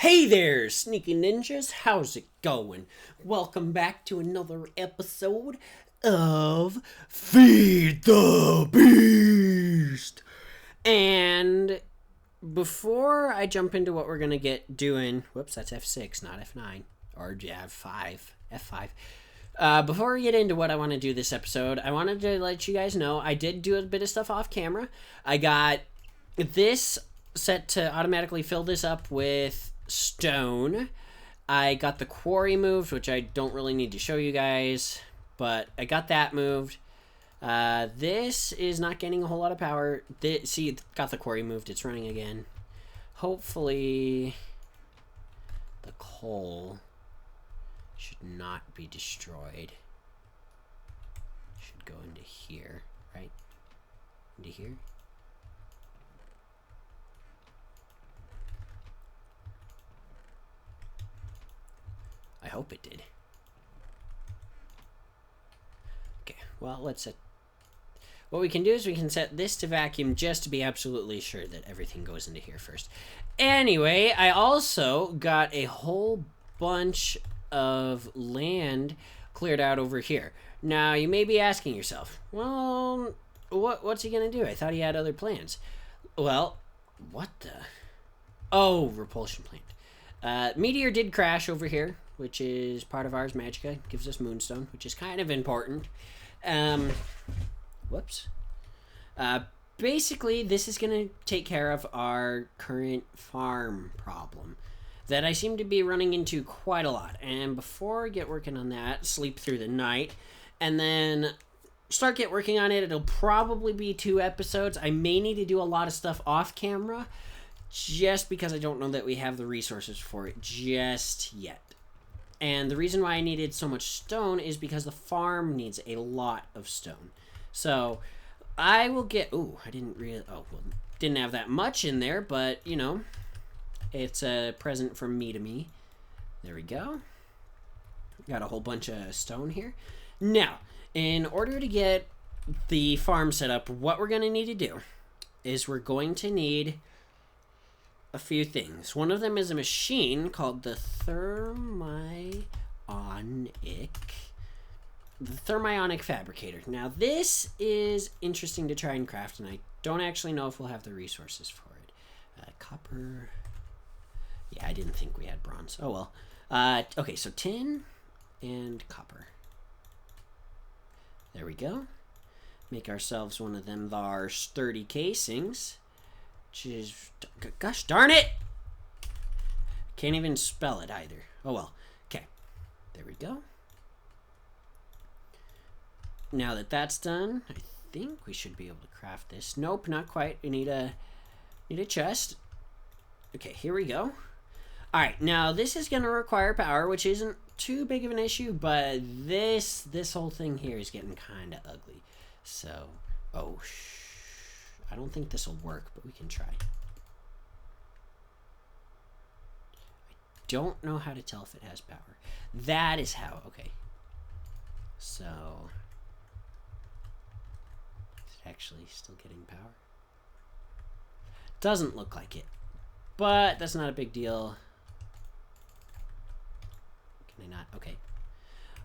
Hey there, sneaky ninjas, how's it going? Welcome back to another episode of Feed the Beast! And before I jump into what we're gonna get doing, whoops, that's F6, not F9, or F5, F5. Before we get into what I want to do this episode, I wanted to let you guys know I did do a bit of stuff off camera. I got this set to automatically fill this up with stone. I got the quarry moved, which I don't really need to show you guys, but I got that moved. This is not getting a whole lot of power. See, got the quarry moved. It's running again. Hopefully the coal should not be destroyed. Should go into here, right? Into here. I hope it did. Okay, well, let's set... What we can do is we can set this to vacuum just to be absolutely sure that everything goes into here first. Anyway, I also got a whole bunch of land cleared out over here. Now, you may be asking yourself, well, what's he going to do? I thought he had other plans. Well, what the... Oh, repulsion plant. Meteor did crash over here, which is part of Ars Magica. Gives us Moonstone, which is kind of important. Whoops. Basically, this is going to take care of our current farm problem that I seem to be running into quite a lot. And before I get working on that, sleep through the night, and then get working on it. It'll probably be 2 episodes. I may need to do a lot of stuff off camera, just because I don't know that we have the resources for it just yet. And the reason why I needed so much stone is because the farm needs a lot of stone. So I will get... Ooh, I didn't really... Oh, well, didn't have that much in there, but, you know, it's a present from me to me. There we go. Got a whole bunch of stone here. Now, in order to get the farm set up, what we're going to need to do is we're going to need a few things. One of them is a machine called the thermionic fabricator. Now this is interesting to try and craft, and I don't actually know if we'll have the resources for it. Copper. Yeah, I didn't think we had bronze. Oh well. Okay, so tin and copper. There we go. Make ourselves one of them thar sturdy casings. Which is, gosh darn it! Can't even spell it either. Oh well. Okay. There we go. Now that that's done, I think we should be able to craft this. Nope, not quite. We need a chest. Okay, here we go. Alright, now this is going to require power, which isn't too big of an issue, but this whole thing here is getting kind of ugly. So, oh, I don't think this will work, but we can try. I don't know how to tell if it has power. That is how, okay. So, is it actually still getting power? Doesn't look like it, but that's not a big deal. Can I not? Okay.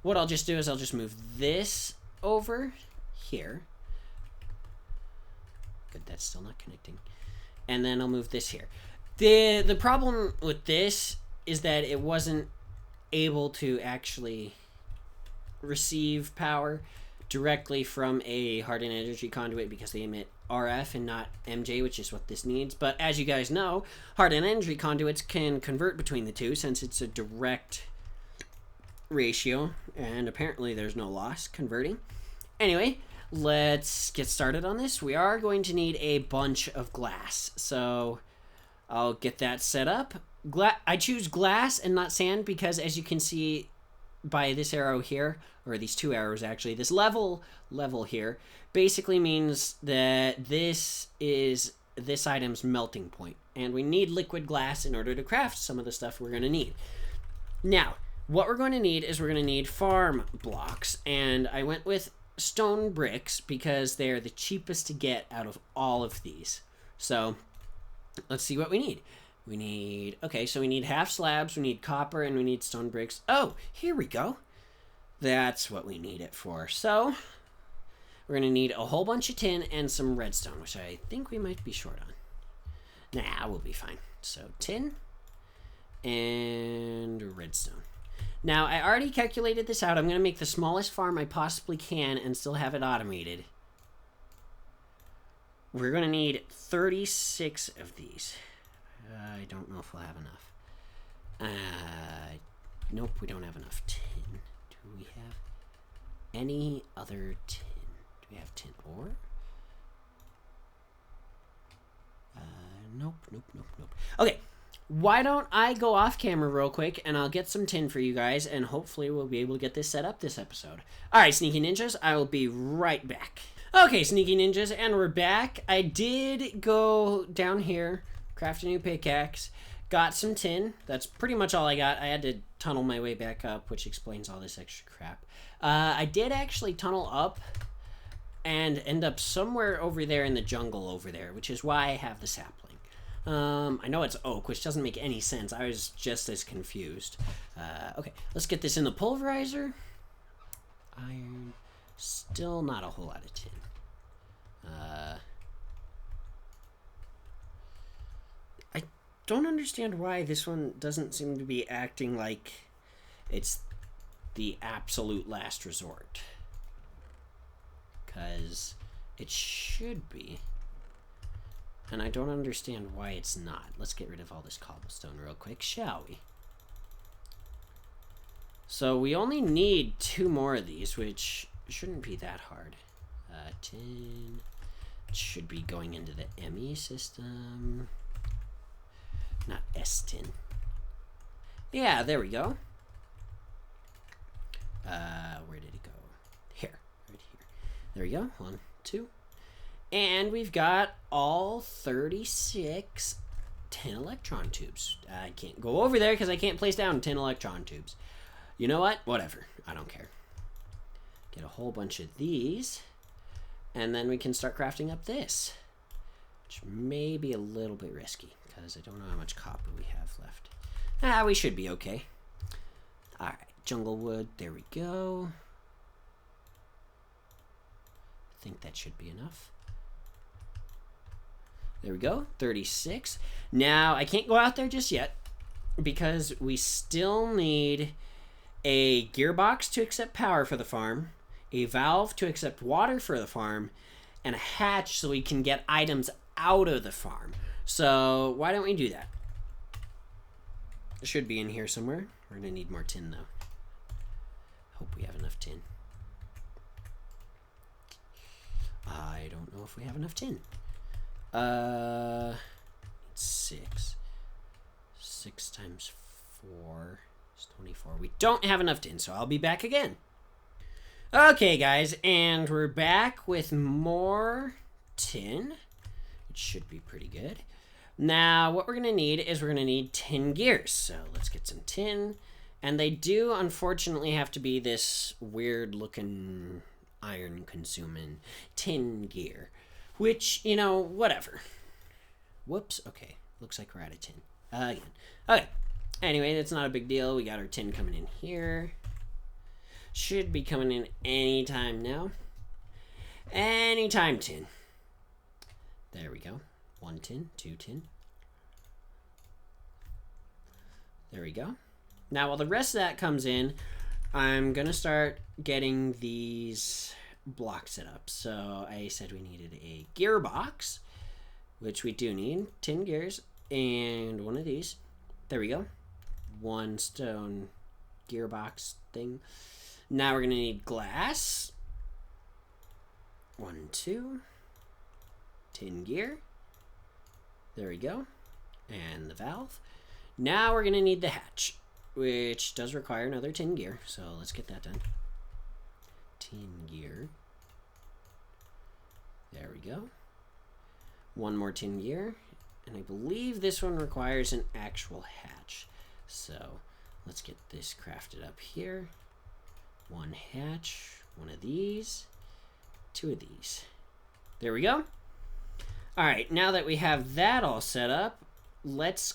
What I'll just do is I'll just move this over here. Good, that's still not connecting. And then I'll move this here. The problem with this is that it wasn't able to actually receive power directly from a hardened energy conduit because they emit RF and not MJ, which is what this needs. But as you guys know, hardened energy conduits can convert between the two since it's a direct ratio, and apparently there's no loss converting. Anyway, let's get started on this. We are going to need a bunch of glass, so I'll get that set up. I choose glass and not sand because, as you can see by this arrow here, or these 2 arrows actually, this level here basically means that this is this item's melting point, and we need liquid glass in order to craft some of the stuff we're going to need. Now, what we're going to need is we're going to need farm blocks, and I went with stone bricks because they're the cheapest to get out of all of these. So let's see what we need. We need... Okay, so we need half slabs, we need copper, and we need stone bricks. Oh, here we go. That's what we need it for. So, we're going to need a whole bunch of tin and some redstone, which I think we might be short on. Nah, we'll be fine. So, tin and redstone. Now, I already calculated this out. I'm going to make the smallest farm I possibly can and still have it automated. We're going to need 36 of these. I don't know if we'll have enough. Nope, we don't have enough tin. Do we have any other tin? Do we have tin ore? Nope. Okay, why don't I go off camera real quick and I'll get some tin for you guys and hopefully we'll be able to get this set up this episode. Alright, Sneaky Ninjas, I will be right back. Okay, Sneaky Ninjas, and we're back. I did go down here, craft a new pickaxe, got some tin. That's pretty much all I got. I had to tunnel my way back up, which explains all this extra crap. I did actually tunnel up and end up somewhere over there in the jungle over there, which is why I have the sapling. I know it's oak, which doesn't make any sense. I was just as confused. Okay, let's get this in the pulverizer. Iron. Still not a whole lot of tin. I don't understand why this one doesn't seem to be acting like it's the absolute last resort. Because it should be. And I don't understand why it's not. Let's get rid of all this cobblestone real quick, shall we? So we only need 2 more of these, which shouldn't be that hard. Tin should be going into the ME system. Not S-tin. Yeah, there we go. Where did it go? Here. Right here. There we go. 1, 2. And we've got all 36 tin electron tubes. I can't go over there because I can't place down 10 electron tubes. You know what? Whatever. I don't care. Get a whole bunch of these. And then we can start crafting up this. Which may be a little bit risky. Because I don't know how much copper we have left. We should be okay. Alright. Jungle wood. There we go. I think that should be enough. There we go. 36. Now, I can't go out there just yet. Because we still need a gearbox to accept power for the farm, a valve to accept water for the farm, and a hatch so we can get items out of the farm. So why don't we do that? It should be in here somewhere. We're going to need more tin though. Hope we have enough tin. I don't know if we have enough tin. 6. 6 times 4 is 24. We don't have enough tin, so I'll be back again. Okay, guys, and we're back with more tin. It should be pretty good. Now, what we're going to need is we're going to need tin gears. So let's get some tin. And they do, unfortunately, have to be this weird-looking, iron-consuming tin gear. Which, you know, whatever. Whoops. Okay. Looks like we're out of tin. Again. Okay. Anyway, that's not a big deal. We got our tin coming in here. Should be coming in anytime now. Anytime tin. There we go. 1 tin, 2 tin. There we go. Now, while the rest of that comes in, I'm going to start getting these blocks set up. So I said we needed a gearbox, which we do need. 10 gears and one of these. There we go. 1 stone gearbox thing. Now we're going to need glass. 1, 2. Tin gear. There we go. And the valve. Now we're going to need the hatch, which does require another tin gear. So let's get that done. Tin gear. There we go. 1 more tin gear. And I believe this one requires an actual hatch. So let's get this crafted up here. 1 hatch. 1 of these. 2 of these. There we go. Alright, now that we have that all set up, let's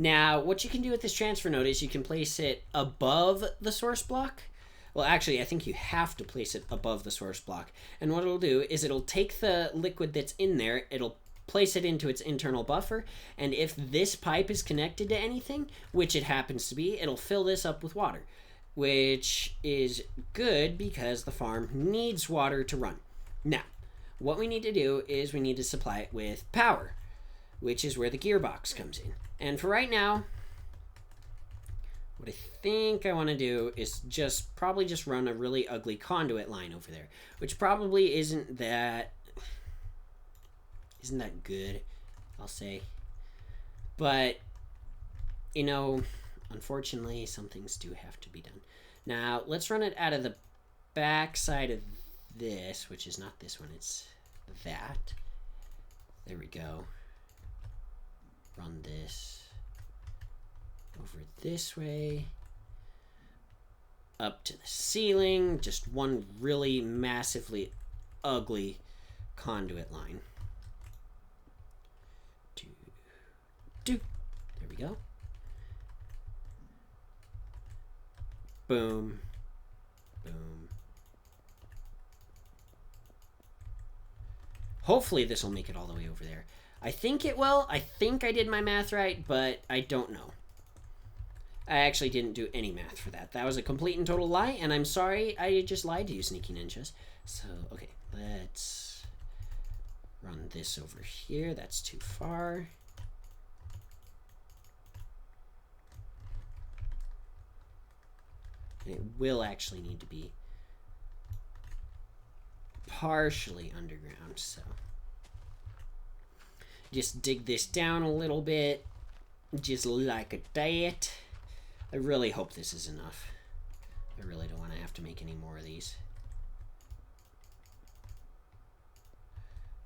Now, what you can do with this transfer node is you can place it above the source block. Well, actually, I think you have to place it above the source block. And what it'll do is it'll take the liquid that's in there, it'll place it into its internal buffer, and if this pipe is connected to anything, which it happens to be, it'll fill this up with water, which is good because the farm needs water to run. Now, what we need to do is we need to supply it with power, which is where the gearbox comes in. And for right now, what I think I want to do is probably just run a really ugly conduit line over there, which probably isn't that good, I'll say. But, you know, unfortunately, some things do have to be done. Now, let's run it out of the back side of this, which is not this one, it's that. There we go. Run this over this way. Up to the ceiling. Just one really massively ugly conduit line. There we go. Boom. Boom. Hopefully this will make it all the way over there. I think it will. I think I did my math right, but I don't know. I actually didn't do any math for that. That was a complete and total lie, and I'm sorry I just lied to you, sneaky ninjas. So, okay, let's run this over here. That's too far. And it will actually need to be partially underground, so just dig this down a little bit, just like that. I really hope this is enough. I really don't want to have to make any more of these.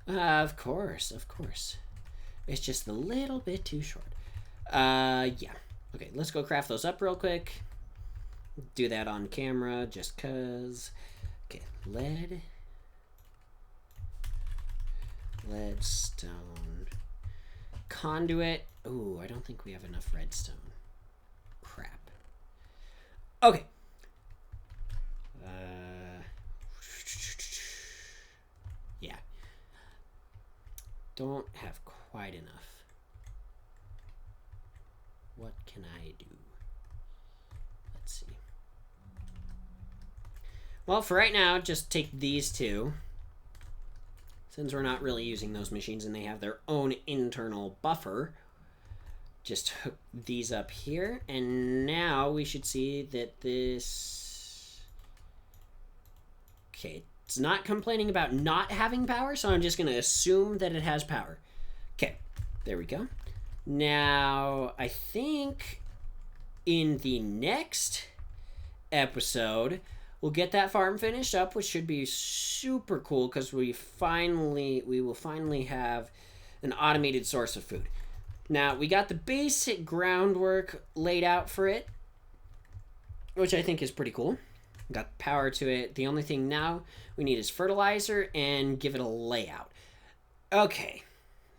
Of course. It's just a little bit too short. Yeah. Okay, let's go craft those up real quick. Do that on camera just cause. Okay, leadstone, conduit. Ooh, I don't think we have enough redstone. Crap. Okay. Yeah. Don't have quite enough. What can I do? Let's see. Well, for right now, just take these two. Since we're not really using those machines and they have their own internal buffer, just hook these up here. And now we should see that this... Okay, it's not complaining about not having power, so I'm just going to assume that it has power. Okay, there we go. Now, I think in the next episode, we'll get that farm finished up, which should be super cool because we will finally have an automated source of food. Now, we got the basic groundwork laid out for it, which I think is pretty cool. Got power to it. The only thing now we need is fertilizer and give it a layout. Okay,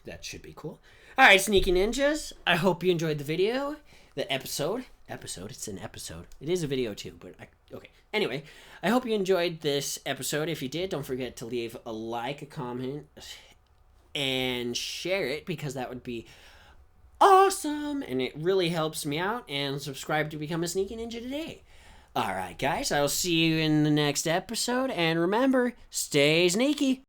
that should be cool. All right, sneaky ninjas, I hope you enjoyed the video, the episode. It's an episode. It is a video too, but okay. Anyway, I hope you enjoyed this episode. If you did, don't forget to leave a like, a comment, and share it because that would be awesome, and it really helps me out. And subscribe to become a sneaky ninja today. All right, guys, I'll see you in the next episode, and remember, stay sneaky.